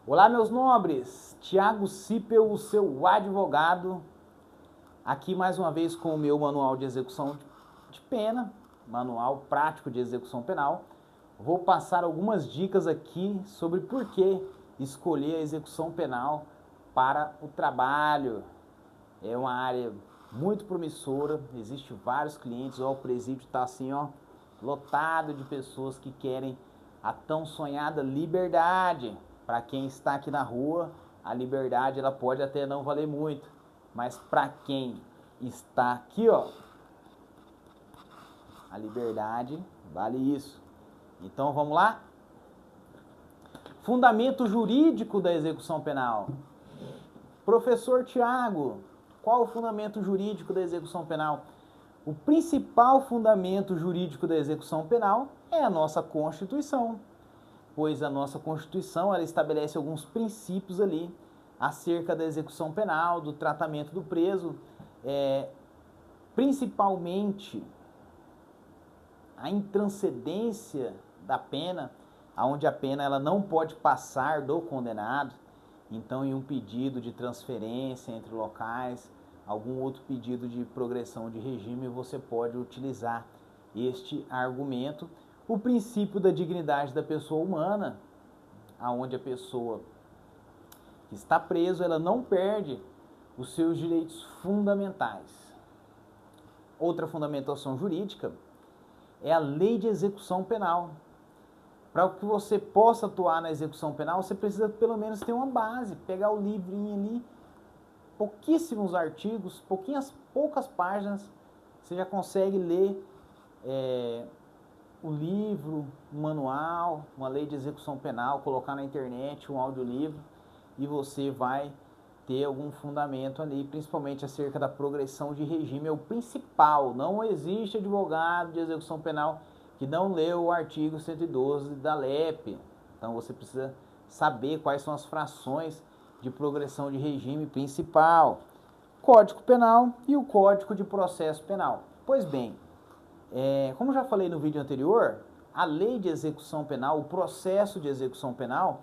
Olá, meus nobres, Thiago Cipel, o seu advogado, aqui mais uma vez com o meu manual de execução de pena, manual prático de execução penal. Vou passar algumas dicas aqui sobre por que escolher a execução penal para o trabalho. É uma área muito promissora, existe vários clientes, ó, o presídio está assim, ó, lotado de pessoas que querem a tão sonhada liberdade. Para quem está aqui na rua, a liberdade ela pode até não valer muito, mas para quem está aqui, ó, a liberdade vale isso. Então vamos lá? Fundamento jurídico da execução penal. Professor Tiago, qual o fundamento jurídico da execução penal? O principal fundamento jurídico da execução penal é a nossa Constituição, pois a nossa Constituição ela estabelece alguns princípios ali acerca da execução penal, do tratamento do preso, principalmente a intranscendência da pena, onde a pena ela não pode passar do condenado. Então, em um pedido de transferência entre locais, algum outro pedido de progressão de regime, você pode utilizar este argumento. O princípio da dignidade da pessoa humana, aonde a pessoa que está presa, ela não perde os seus direitos fundamentais. Outra fundamentação jurídica é a lei de execução penal. Para que você possa atuar na execução penal, você precisa pelo menos ter uma base, pegar o livrinho ali, pouquíssimos artigos, poucas páginas, você já consegue ler o livro, um manual, uma lei de execução penal, colocar na internet um audiolivro e você vai ter algum fundamento ali, principalmente acerca da progressão de regime, é o principal. Não existe advogado de execução penal que não leu o artigo 112 da LEP. Então você precisa saber quais são as frações de progressão de regime principal, Código Penal e o Código de Processo Penal. Pois bem, como já falei no vídeo anterior, a lei de execução penal, o processo de execução penal,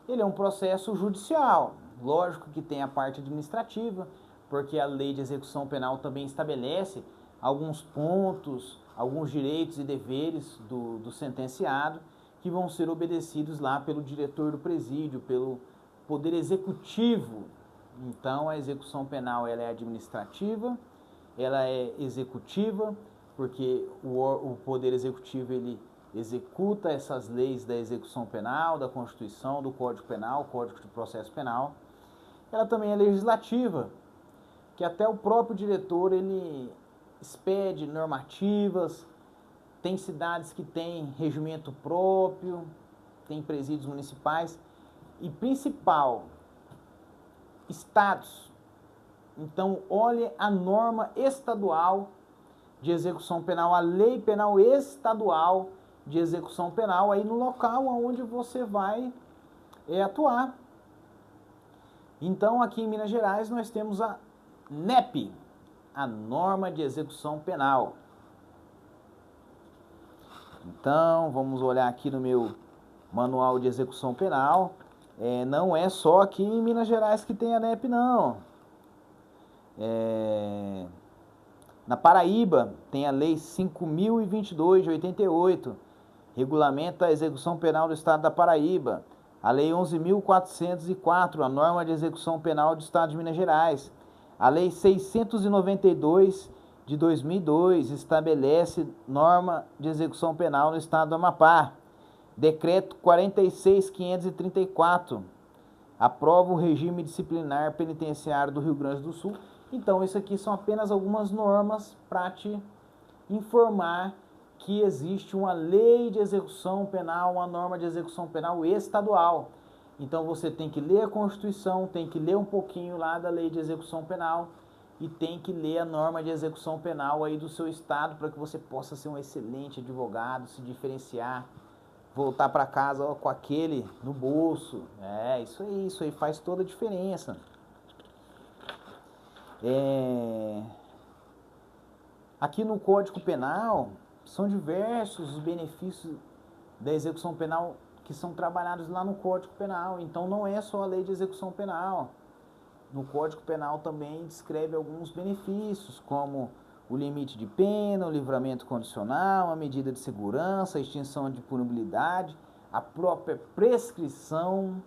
ele é um processo judicial. Lógico que tem a parte administrativa, porque a lei de execução penal também estabelece alguns pontos, alguns direitos e deveres do sentenciado que vão ser obedecidos lá pelo diretor do presídio, pelo poder executivo. Então a execução penal ela é administrativa, ela é executiva, porque o poder executivo ele executa essas leis da execução penal, da Constituição, do Código Penal, Código de Processo Penal. Ela também é legislativa, que até o próprio diretor ele expede normativas, tem cidades que têm regimento próprio, tem presídios municipais e principal, estados. Então, olhe a norma estadual de execução penal, a lei penal estadual de execução penal, aí no local onde você vai atuar. Então, aqui em Minas Gerais, nós temos a NEP, a Norma de Execução Penal. Então, vamos olhar aqui no meu manual de execução penal. Não é só aqui em Minas Gerais que tem a NEP, não. Na Paraíba, tem a Lei 5.022 de 88, regulamenta a execução penal do Estado da Paraíba. A Lei 11.404, a norma de execução penal do Estado de Minas Gerais. A Lei 692 de 2002 estabelece norma de execução penal no Estado do Amapá. Decreto 46.534 aprova o regime disciplinar penitenciário do Rio Grande do Sul. Então, isso aqui são apenas algumas normas para te informar que existe uma lei de execução penal, uma norma de execução penal estadual. Então, você tem que ler a Constituição, tem que ler um pouquinho lá da lei de execução penal e tem que ler a norma de execução penal aí do seu estado para que você possa ser um excelente advogado, se diferenciar, voltar para casa com aquele no bolso. Isso aí faz toda a diferença. Aqui no Código Penal são diversos os benefícios da execução penal que são trabalhados lá no Código Penal. Então não é só a lei de execução penal. No Código Penal também descreve alguns benefícios, como o limite de pena, o livramento condicional, a medida de segurança, a extinção de punibilidade, a própria prescrição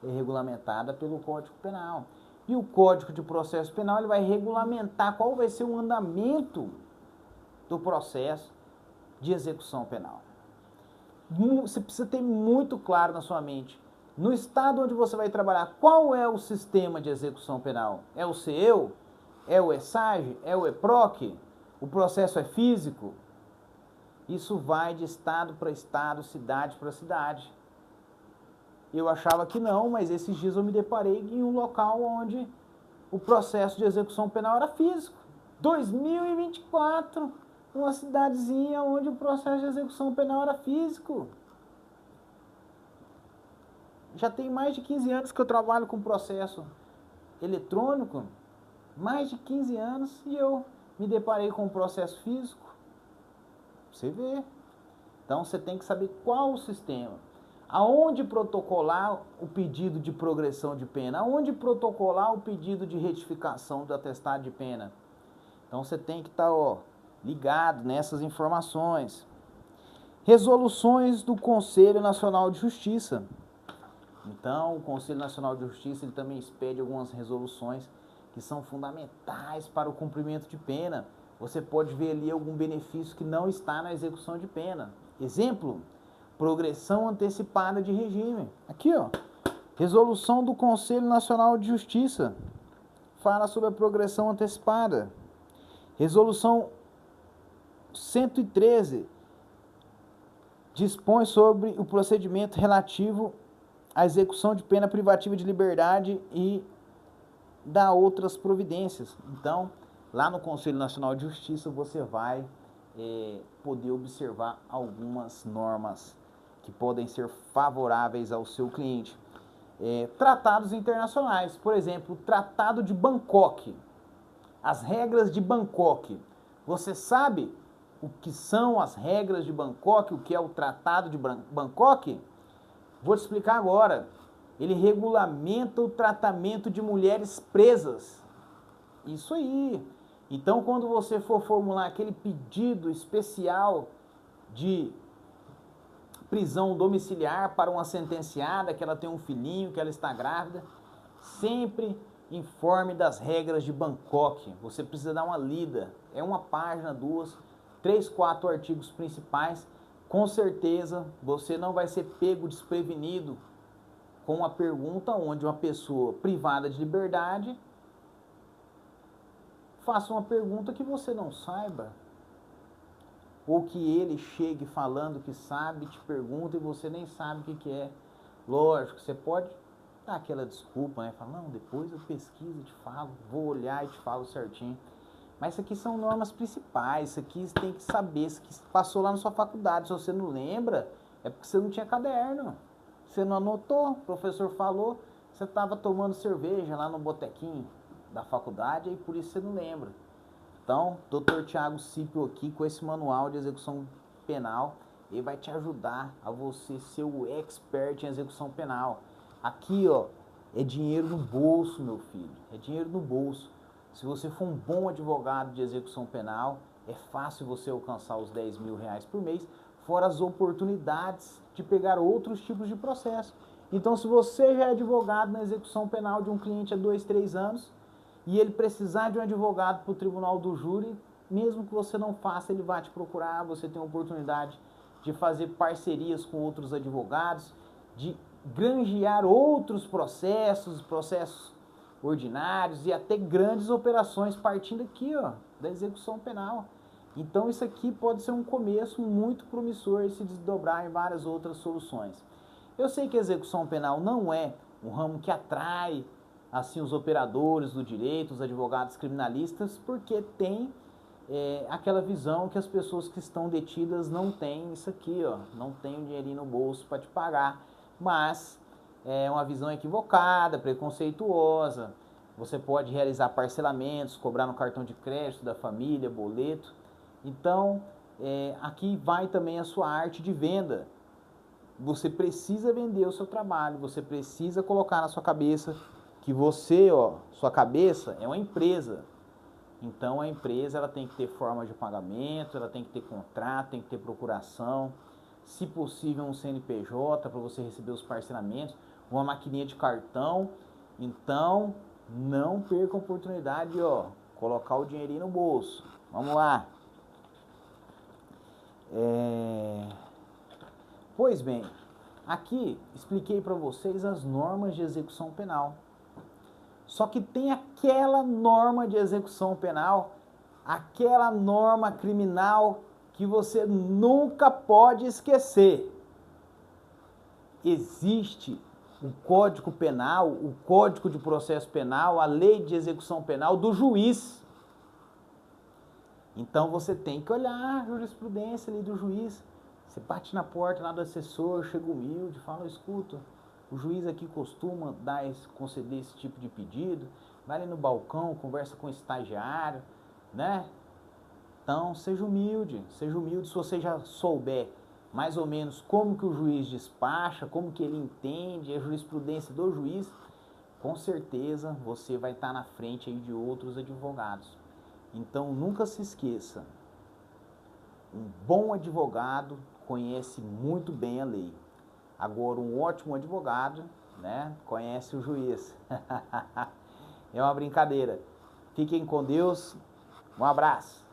é regulamentada pelo Código Penal. E o Código de Processo Penal ele vai regulamentar qual vai ser o andamento do processo de execução penal. Você precisa ter muito claro na sua mente, no estado onde você vai trabalhar, qual é o sistema de execução penal? É o CEU? É o ESAGE? É o EPROC? O processo é físico? Isso vai de estado para estado, cidade para cidade. Eu achava que não, mas esses dias eu me deparei em um local onde o processo de execução penal era físico. 2024, uma cidadezinha onde o processo de execução penal era físico. Já tem mais de 15 anos que eu trabalho com processo eletrônico, mais de 15 anos, e eu me deparei com um processo físico. Você vê. Então você tem que saber qual o sistema. Aonde protocolar o pedido de progressão de pena? Aonde protocolar o pedido de retificação do atestado de pena? Então você tem que estar ligado nessas informações. Resoluções do Conselho Nacional de Justiça. Então, o Conselho Nacional de Justiça ele também expede algumas resoluções que são fundamentais para o cumprimento de pena. Você pode ver ali algum benefício que não está na execução de pena. Exemplo, progressão antecipada de regime. Aqui, resolução do Conselho Nacional de Justiça. Fala sobre a progressão antecipada. Resolução 113 dispõe sobre o procedimento relativo à execução de pena privativa de liberdade e dá outras providências. Então, lá no Conselho Nacional de Justiça você vai poder observar algumas normas que podem ser favoráveis ao seu cliente. Tratados internacionais, por exemplo, o Tratado de Bangkok, as regras de Bangkok. Você sabe o que são as regras de Bangkok, o que é o Tratado de Bangkok? Vou te explicar agora. Ele regulamenta o tratamento de mulheres presas. Isso aí. Então, quando você for formular aquele pedido especial de prisão domiciliar para uma sentenciada, que ela tem um filhinho, que ela está grávida, sempre informe das regras de Bangkok. Você precisa dar uma lida. É uma página, 2, 3, 4 artigos principais. Com certeza você não vai ser pego desprevenido com uma pergunta onde uma pessoa privada de liberdade faça uma pergunta que você não saiba. Ou que ele chegue falando que sabe, te pergunta e você nem sabe o que é. Lógico, você pode dar aquela desculpa, né? Falar, não, depois eu pesquiso e te falo, vou olhar e te falo certinho. Mas isso aqui são normas principais, isso aqui você tem que saber, isso aqui passou lá na sua faculdade. Se você não lembra, é porque você não tinha caderno. Você não anotou, o professor falou, você estava tomando cerveja lá no botequinho da faculdade e por isso você não lembra. Então, Dr. Thiago Cipio aqui com esse manual de execução penal, ele vai te ajudar a você ser o expert em execução penal. Aqui, é dinheiro no bolso, meu filho, é dinheiro no bolso. Se você for um bom advogado de execução penal, é fácil você alcançar os 10 mil reais por mês, fora as oportunidades de pegar outros tipos de processo. Então, se você já é advogado na execução penal de um cliente há 2, 3 anos, e ele precisar de um advogado para o tribunal do júri, mesmo que você não faça, ele vai te procurar, você tem a oportunidade de fazer parcerias com outros advogados, de granjear outros processos ordinários e até grandes operações partindo aqui, da execução penal. Então isso aqui pode ser um começo muito promissor e se desdobrar em várias outras soluções. Eu sei que a execução penal não é um ramo que atrai assim os operadores do direito, os advogados criminalistas, porque tem aquela visão que as pessoas que estão detidas não têm isso aqui, não tem um dinheirinho no bolso para te pagar, mas é uma visão equivocada, preconceituosa. Você pode realizar parcelamentos, cobrar no cartão de crédito da família, boleto. Então, aqui vai também a sua arte de venda. você precisa vender o seu trabalho, você precisa colocar na sua cabeça que você, ó, sua cabeça é uma empresa. Então a empresa ela tem que ter forma de pagamento, ela tem que ter contrato, tem que ter procuração, se possível um CNPJ para você receber os parcelamentos, uma maquininha de cartão. Então não perca a oportunidade de, ó, colocar o dinheirinho no bolso. Vamos lá. Pois bem, aqui expliquei para vocês as normas de execução penal. Só que tem aquela norma de execução penal, aquela norma criminal que você nunca pode esquecer. Existe o Código Penal, o Código de Processo Penal, a Lei de Execução Penal do juiz. Então você tem que olhar a jurisprudência ali do juiz. Você bate na porta lá do assessor, chega humilde, fala, escuta, o juiz aqui costuma conceder esse tipo de pedido, vai ali no balcão, conversa com o estagiário, né? Então, seja humilde se você já souber mais ou menos como que o juiz despacha, como que ele entende a jurisprudência do juiz, com certeza você vai estar na frente aí de outros advogados. Então, nunca se esqueça, um bom advogado conhece muito bem a lei. Agora, um ótimo advogado, né, conhece o juiz. É uma brincadeira. Fiquem com Deus. Um abraço.